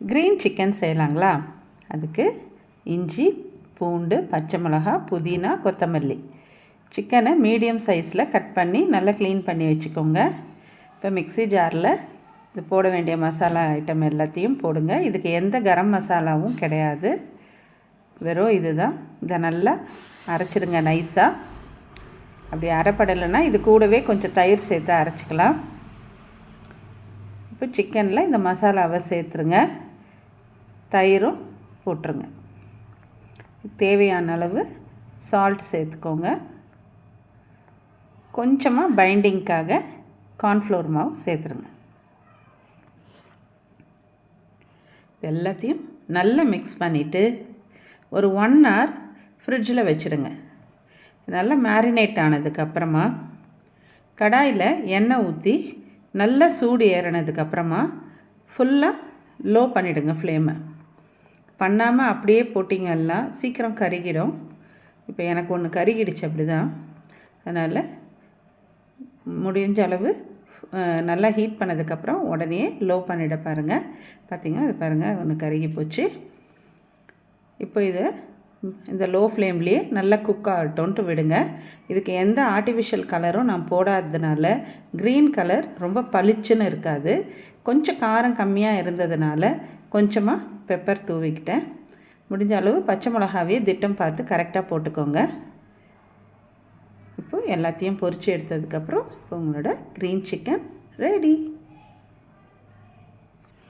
Green chicken செய்யலாங்களா? அதுக்கு இஞ்சி, பூண்டு, பச்சை மிளகாய், புதினா, கொத்தமல்லி. சிக்கனை மீடியம் சைஸில் கட் பண்ணி நல்லா க்ளீன் பண்ணி வச்சுக்கோங்க. இப்போ மிக்ஸி ஜாரில் இது போட வேண்டிய மசாலா ஐட்டம் எல்லாத்தையும் போடுங்க. இதுக்கு எந்த கரம் மசாலாவும் கிடையாது, வெறும் இது தான். இதை நல்லா அரைச்சிடுங்க நைஸாக. அப்படி அரைப்படலைன்னா இது கூடவே கொஞ்சம் தயிர் சேர்த்து அரைச்சிக்கலாம். இப்போ சிக்கனில் இந்த மசாலாவை சேர்த்துருங்க, தயிரும் போட்டுருங்க. தேவையான அளவு சால்ட் சேர்த்துக்கோங்க. கொஞ்சமாக பைண்டிங்க்காக கார்ன்ஃப்ளவர் மாவு சேர்த்துருங்க. எல்லாத்தையும் நல்லா மிக்ஸ் பண்ணிவிட்டு ஒரு 1 hour ஃப்ரிட்ஜில் வச்சுடுங்க. நல்லா மேரினேட் ஆனதுக்கப்புறமா கடாயில் எண்ணெய் ஊற்றி நல்லா சூடு ஏறினதுக்கப்புறமா ஃபுல்லாக லோ பண்ணிவிடுங்க ஃப்ளேமை. பண்ணாமல் அப்படியே போட்டிங்கன்னா சீக்கிரம் கருகிடும். இப்போ எனக்கு ஒன்று கருகிடுச்சு அப்படி தான். அதனால் முடிஞ்ச அளவு நல்லா ஹீட் பண்ணதுக்கப்புறம் உடனே லோ பண்ணிட பாருங்கள். பார்த்திங்கன்னா அது பாருங்கள், ஒன்று கருகி போச்சு. இப்போ இதை இந்த லோ ஃப்ளேம்லேயே நல்லா குக் ஆகட்டும்ன்ட்டு விடுங்க. இதுக்கு எந்த ஆர்டிஃபிஷியல் கலரும் நான் போடாததுனால க்ரீன் கலர் ரொம்ப பளிச்சுன்னு இருக்காது. கொஞ்சம் காரம் கம்மியாக இருந்ததுனால கொஞ்சமாக பெப்பர் தூவிக்கிட்டேன். முடிஞ்ச அளவு பச்சை மிளகாவே திட்டம் பார்த்து கரெக்டாக போட்டுக்கோங்க. இப்போது எல்லாத்தையும் பொரித்து எடுத்ததுக்கப்புறம் இப்போ உங்களோட க்ரீன் சிக்கன் ரெடி.